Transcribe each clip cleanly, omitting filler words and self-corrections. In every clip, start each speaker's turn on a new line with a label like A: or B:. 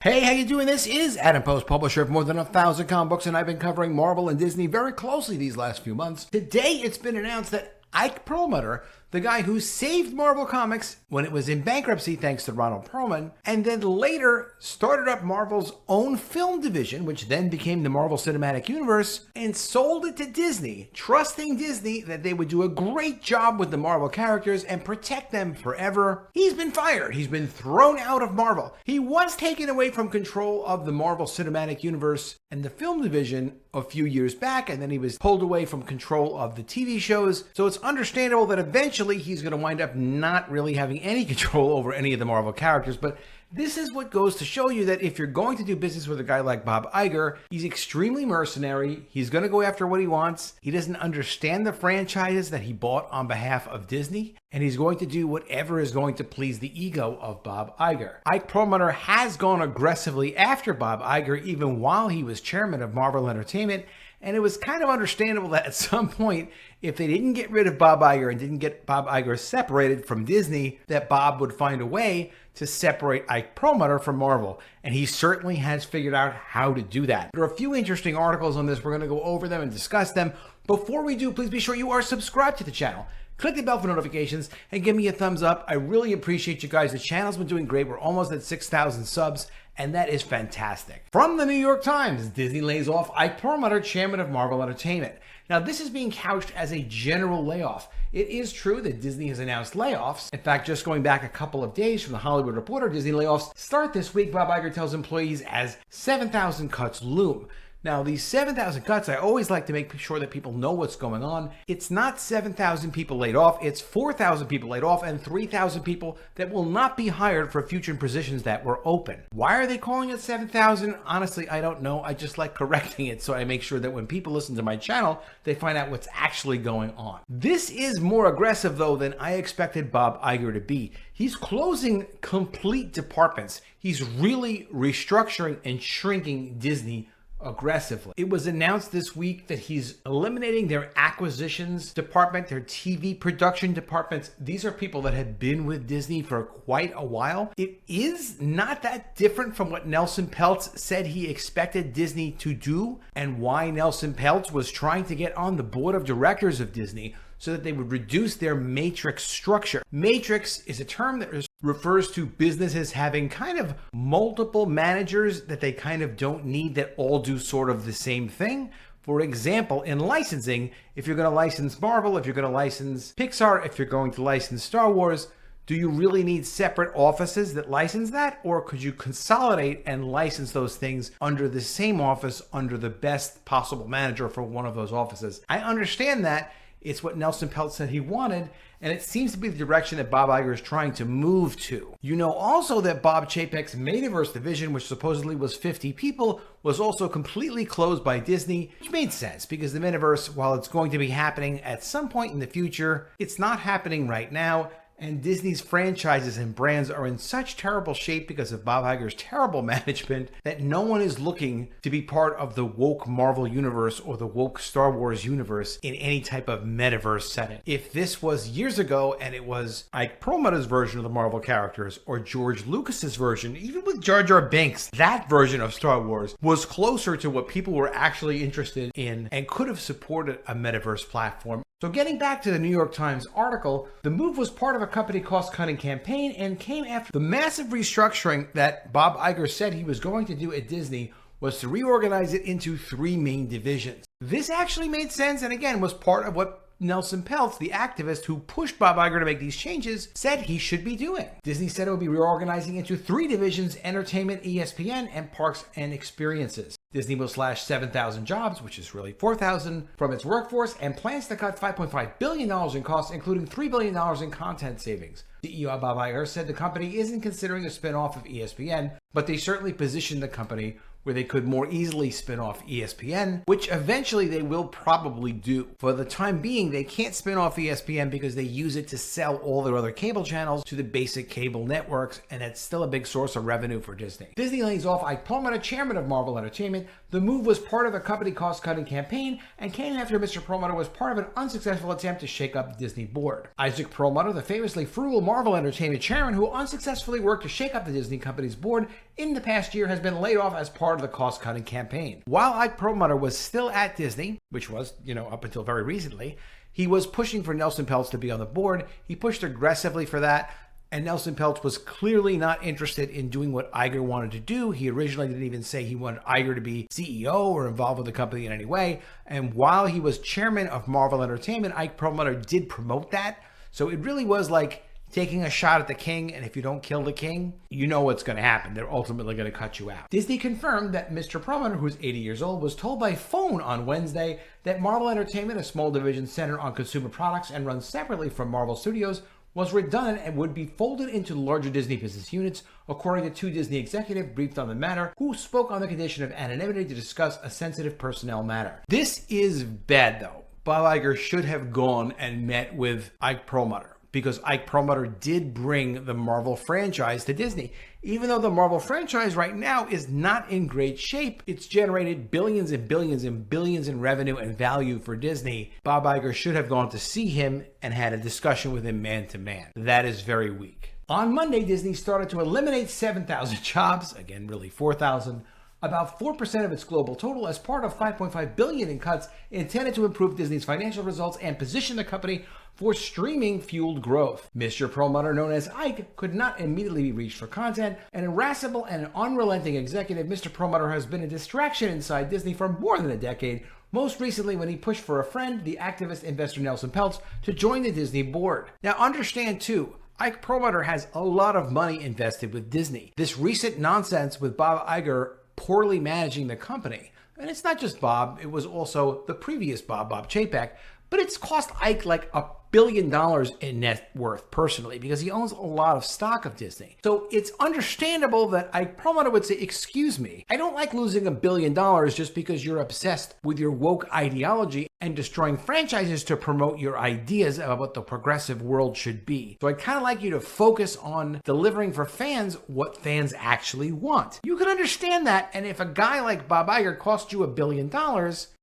A: Hey, how you doing? This is Adam Post, publisher of more than 1,000 comic books, and I've been covering Marvel and Disney very closely these last few months. Today, it's been announced that IKE PERLMUTTER, the guy who saved Marvel Comics when it was in bankruptcy thanks to Ronald Perlman, and then later started up Marvel's own film division, which then became the Marvel Cinematic Universe, and sold it to Disney, trusting Disney that they would do a great job with the Marvel characters and protect them forever. He's been fired. He's been thrown out of Marvel. He was taken away from control of the Marvel Cinematic Universe and the film division a few years back, and then he was pulled away from control of the TV shows. So it's understandable that eventually he's going to wind up not really having any control over any of the Marvel characters. But this is what goes to show you that if you're going to do business with a guy like Bob Iger, he's extremely mercenary. He's going to go after what he wants. He doesn't understand the franchises that he bought on behalf of Disney, and he's going to do whatever is going to please the ego of Bob Iger. IKE PERLMUTTER has gone aggressively after Bob Iger even while he was chairman of Marvel Entertainment, and it was kind of understandable that at some point, if they didn't get rid of Bob Iger and didn't get Bob Iger separated from Disney, that Bob would find a way to separate IKE PERLMUTTER from Marvel. And he certainly has figured out how to do that. There are a few interesting articles on this. We're going to go over them and discuss them. Before we do, please be sure you are subscribed to the channel. Click the bell for notifications and give me a thumbs up. I really appreciate you guys. The channel's been doing great. We're almost at 6,000 subs, and that is fantastic. From the New York Times, Disney lays off IKE PERLMUTTER, chairman of Marvel Entertainment. Now, this is being couched as a general layoff. It is true that Disney has announced layoffs. In fact, just going back a couple of days from the Hollywood Reporter, Disney layoffs start this week, Bob Iger tells employees, as 7,000 cuts loom. Now, these 7,000 cuts, I always like to make sure that people know what's going on. It's not 7,000 people laid off, it's 4,000 people laid off and 3,000 people that will not be hired for future positions that were open. Why are they calling it 7,000? Honestly, I don't know. I just like correcting it so I make sure that when people listen to my channel, they find out what's actually going on. This is more aggressive, though, than I expected Bob Iger to be. He's closing complete departments. He's really restructuring and shrinking Disney aggressively. It was announced this week that he's eliminating their acquisitions department, their TV production departments. These are people that had been with Disney for quite a while. It is not that different from what Nelson Peltz said he expected Disney to do, and why Nelson Peltz was trying to get on the board of directors of Disney so that they would reduce their matrix structure. Matrix is a term that refers to businesses having kind of multiple managers that they kind of don't need, that all do sort of the same thing. For example, in licensing, if you're going to license Marvel, if you're going to license Pixar, if you're going to license Star Wars, do you really need separate offices that license that? Or could you consolidate and license those things under the same office, under the best possible manager for one of those offices? I understand that. It's what Nelson Peltz said he wanted, and it seems to be the direction that Bob Iger is trying to move to. You know also that Bob Chapek's Metaverse division, which supposedly was 50 people, was also completely closed by Disney, which made sense because the Metaverse, while it's going to be happening at some point in the future, it's not happening right now. And Disney's franchises and brands are in such terrible shape because of Bob Iger's terrible management that no one is looking to be part of the woke Marvel universe or the woke Star Wars universe in any type of metaverse setting. If this was years ago and it was IKE PERLMUTTER's version of the Marvel characters or George Lucas's version, even with Jar Jar Binks, that version of Star Wars was closer to what people were actually interested in and could have supported a metaverse platform. So getting back to the New York Times article, the move was part of a company cost-cutting campaign and came after the massive restructuring that Bob Iger said he was going to do at Disney was to reorganize it into 3 main divisions. This actually made sense and again was part of what Nelson Peltz, the activist who pushed Bob Iger to make these changes, said he should be doing. Disney said it would be reorganizing into 3 divisions: entertainment, ESPN, and parks and experiences. Disney will slash 7,000 jobs, which is really 4,000, from its workforce and plans to cut $5.5 billion in costs, including $3 billion in content savings. CEO Bob Iger said the company isn't considering a spin-off of ESPN, but they certainly positioned the company where they could more easily spin off ESPN, which eventually they will probably do. For the time being, they can't spin off ESPN because they use it to sell all their other cable channels to the basic cable networks, and it's still a big source of revenue for Disney. Disney lays off IKE Perlmutter, chairman of Marvel Entertainment. The move was part of a company cost-cutting campaign and came after Mr. Perlmutter was part of an unsuccessful attempt to shake up the Disney board. Isaac Perlmutter, the famously frugal Marvel Entertainment chairman who unsuccessfully worked to shake up the Disney company's board in the past year, has been laid off as part of the cost-cutting campaign. While IKE Perlmutter was still at Disney, which was, up until very recently, he was pushing for Nelson Peltz to be on the board. He pushed aggressively for that, and Nelson Peltz was clearly not interested in doing what Iger wanted to do. He originally didn't even say he wanted Iger to be CEO or involved with the company in any way. And while he was chairman of Marvel Entertainment, IKE Perlmutter did promote that. So it really was like taking a shot at the king, and if you don't kill the king, you know what's going to happen. They're ultimately going to cut you out. Disney confirmed that Mr. Perlmutter, who's 80 years old, was told by phone on Wednesday that Marvel Entertainment, a small division centered on consumer products and run separately from Marvel Studios, was redundant and would be folded into larger Disney business units, according to two Disney executives briefed on the matter, who spoke on the condition of anonymity to discuss a sensitive personnel matter. This is bad, though. Bob Iger should have gone and met with IKE Perlmutter, because IKE Perlmutter did bring the Marvel franchise to Disney. Even though the Marvel franchise right now is not in great shape, it's generated billions and billions and billions in revenue and value for Disney. Bob Iger should have gone to see him and had a discussion with him man to man. That is very weak. On Monday, Disney started to eliminate 7,000 jobs, again, really 4,000, about 4% of its global total, as part of $5.5 billion in cuts intended to improve Disney's financial results and position the company for streaming-fueled growth. Mr. Perlmutter, known as Ike, could not immediately be reached for content. An irascible and an unrelenting executive, Mr. Perlmutter has been a distraction inside Disney for more than a decade, most recently when he pushed for a friend, the activist investor Nelson Peltz, to join the Disney board. Now understand too, IKE Perlmutter has a lot of money invested with Disney. This recent nonsense with Bob Iger poorly managing the company, and it's not just Bob, it was also the previous Bob Chapek, but it's cost Ike like $1 billion in net worth personally, because he owns a lot of stock of Disney. So it's understandable that IKE Perlmutter would say, excuse me, I don't like losing $1 billion just because you're obsessed with your woke ideology and destroying franchises to promote your ideas about what the progressive world should be. So I'd kind of like you to focus on delivering for fans what fans actually want. You can understand that, and if a guy like Bob Iger cost you $1 billion,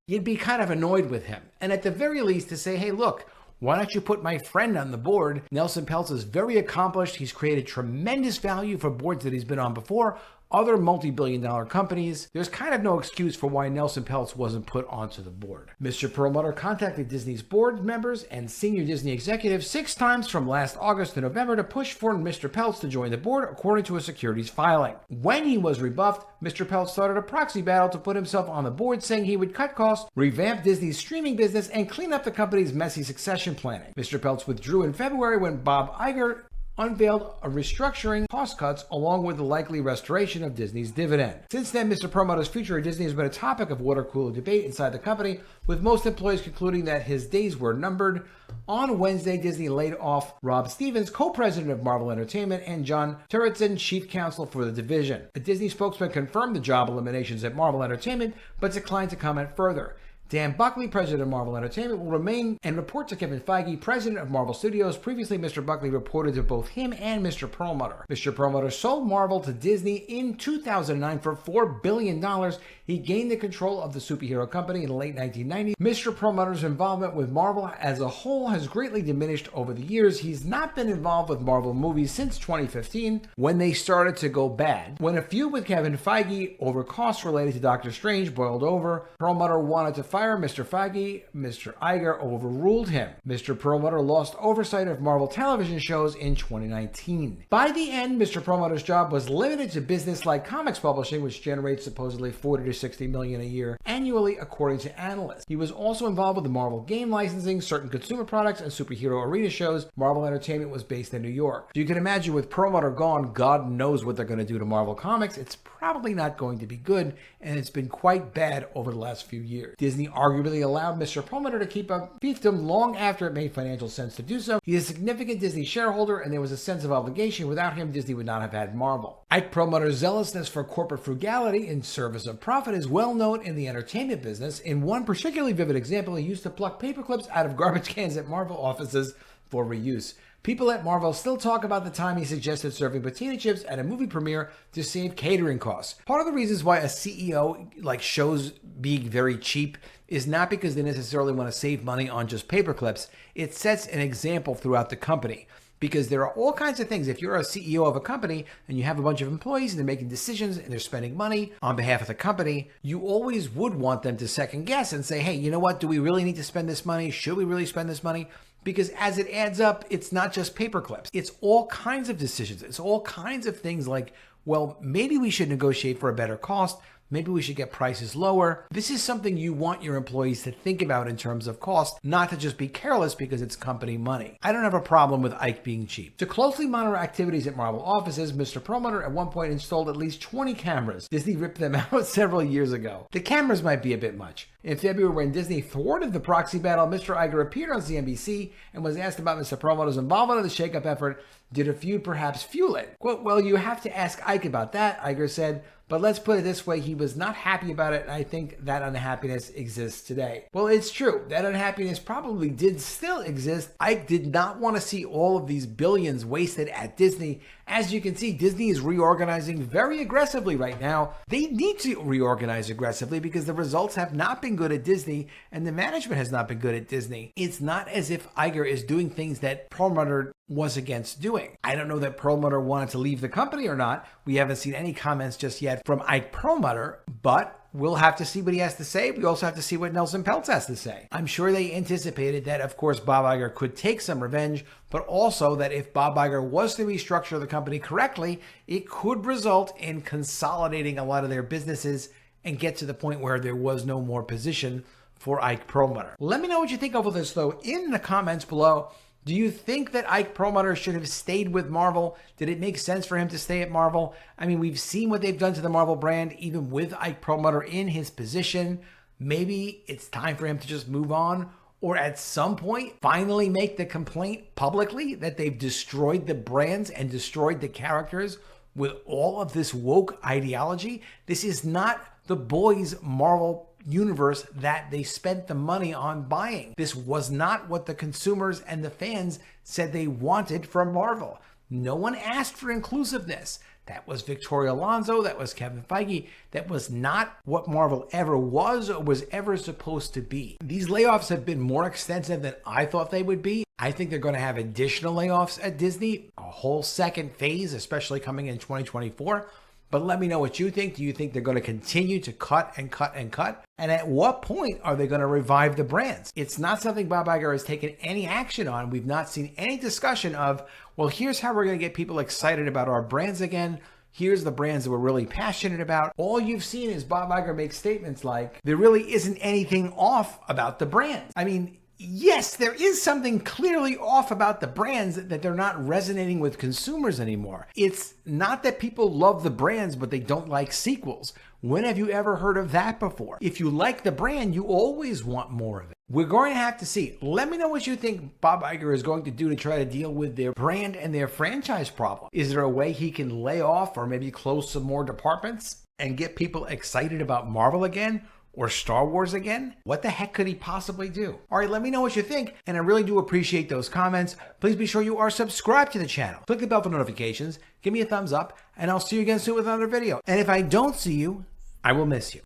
A: you'd be kind of annoyed with him. And at the very least to say, hey, look, why don't you put my friend on the board? Nelson Peltz is very accomplished. He's created tremendous value for boards that he's been on before, other multi-billion-dollar companies. There's kind of no excuse for why Nelson Peltz wasn't put onto the board. Mr. Perlmutter contacted Disney's board members and senior Disney executives 6 times from last August to November to push for Mr. Peltz to join the board, according to a securities filing. When he was rebuffed, Mr. Peltz started a proxy battle to put himself on the board, saying he would cut costs, revamp Disney's streaming business, and clean up the company's messy succession planning. Mr. Peltz withdrew in February when Bob Iger unveiled a restructuring, cost cuts, along with the likely restoration of Disney's dividend. Since then, Mr. Perlmutter's future at Disney has been a topic of water cooler debate inside the company, with most employees concluding that his days were numbered. On Wednesday, Disney laid off Rob Stevens, co-president of Marvel Entertainment, and John Turritson, chief counsel for the division. A Disney spokesman confirmed the job eliminations at Marvel Entertainment, but declined to comment further. Dan Buckley, president of Marvel Entertainment, will remain and report to Kevin Feige, president of Marvel Studios. Previously, Mr. Buckley reported to both him and Mr. Perlmutter. Mr. Perlmutter sold Marvel to Disney in 2009 for $4 billion. He gained the control of the superhero company in the late 1990s. Mr. Perlmutter's involvement with Marvel as a whole has greatly diminished over the years. He's not been involved with Marvel movies since 2015, when they started to go bad. When a feud with Kevin Feige over costs related to Doctor Strange boiled over, Perlmutter wanted to fire Mr. Feige. Mr. Iger overruled him. Mr. Perlmutter lost oversight of Marvel television shows in 2019. By the end, Mr. Perlmutter's job was limited to business like comics publishing, which generates supposedly $40 to $60 million a year annually, according to analysts. He was also involved with the Marvel game licensing, certain consumer products, and superhero arena shows. Marvel Entertainment was based in New York. So you can imagine, with Perlmutter gone, God knows what they're going to do to Marvel Comics. It's probably not going to be good, and it's been quite bad over the last few years. Disney He arguably allowed Mr. Perlmutter to keep a fiefdom long after it made financial sense to do so. He's a significant Disney shareholder, and there was a sense of obligation. Without him, Disney would not have had Marvel. Ike Perlmutter's zealousness for corporate frugality in service of profit is well known in the entertainment business. In one particularly vivid example, he used to pluck paper clips out of garbage cans at Marvel offices for reuse. People at Marvel still talk about the time he suggested serving potato chips at a movie premiere to save catering costs. Part of the reasons why a CEO shows being very cheap is not because they necessarily want to save money on just paper clips. It sets an example throughout the company. Because there are all kinds of things. If you're a CEO of a company and you have a bunch of employees and they're making decisions and they're spending money on behalf of the company, you always would want them to second guess and say, hey, you know what? Do we really need to spend this money? Should we really spend this money? Because as it adds up, it's not just paper clips. It's all kinds of decisions. It's all kinds of things like, well, maybe we should negotiate for a better cost. Maybe we should get prices lower. This is something you want your employees to think about in terms of cost, not to just be careless because it's company money. I don't have a problem with Ike being cheap. To closely monitor activities at Marvel offices, Mr. Perlmutter at one point installed at least 20 cameras. Disney ripped them out several years ago. The cameras might be a bit much. In February, when Disney thwarted the proxy battle, Mr. Iger appeared on CNBC and was asked about Mr. Perlmutter's involvement in the shakeup effort. Did a feud perhaps fuel it? Quote, well, you have to ask Ike about that, Iger said. But let's put it this way, he was not happy about it, and I think that unhappiness exists today. Well, it's true. That unhappiness probably did still exist. Ike did not want to see all of these billions wasted at Disney. As you can see, Disney is reorganizing very aggressively right now. They need to reorganize aggressively because the results have not been good at Disney, and the management has not been good at Disney. It's not as if Iger is doing things that Perlmutter was against doing. I don't know that Perlmutter wanted to leave the company or not. We haven't seen any comments just yet from Ike Perlmutter, but we'll have to see what he has to say. We also have to see what Nelson Peltz has to say. I'm sure they anticipated that, of course, Bob Iger could take some revenge, but also that if Bob Iger was to restructure the company correctly, it could result in consolidating a lot of their businesses and get to the point where there was no more position for Ike Perlmutter. Let me know what you think of all this, though, in the comments below. Do you think that Ike Perlmutter should have stayed with Marvel? Did it make sense for him to stay at Marvel? I mean, we've seen what they've done to the Marvel brand, even with Ike Perlmutter in his position. Maybe it's time for him to just move on, or at some point, finally make the complaint publicly that they've destroyed the brands and destroyed the characters with all of this woke ideology. This is not the boys' Marvel universe that they spent the money on buying. This was not what the consumers and the fans said they wanted from Marvel. No one asked for inclusiveness. That was Victoria Alonso, that was Kevin Feige. That was not what Marvel ever was or was ever supposed to be. These layoffs have been more extensive than I thought they would be. I think they're going to have additional layoffs at Disney, a whole second phase, especially coming in 2024. But let me know what you think. Do you think they're going to continue to cut and cut and cut? And at what point are they going to revive the brands? It's not something Bob Iger has taken any action on. We've not seen any discussion of, well, here's how we're going to get people excited about our brands again. Here's the brands that we're really passionate about. All you've seen is Bob Iger make statements like, there really isn't anything off about the brands. I mean, yes, there is something clearly off about the brands that they're not resonating with consumers anymore. It's not that people love the brands, but they don't like sequels. When have you ever heard of that before? If you like the brand, you always want more of it. We're going to have to see. Let me know what you think Bob Iger is going to do to try to deal with their brand and their franchise problem. Is there a way he can lay off or maybe close some more departments and get people excited about Marvel again? Or Star Wars again? What the heck could he possibly do? All right, let me know what you think, and I really do appreciate those comments. Please be sure you are subscribed to the channel. Click the bell for notifications, give me a thumbs up, and I'll see you again soon with another video. And if I don't see you, I will miss you.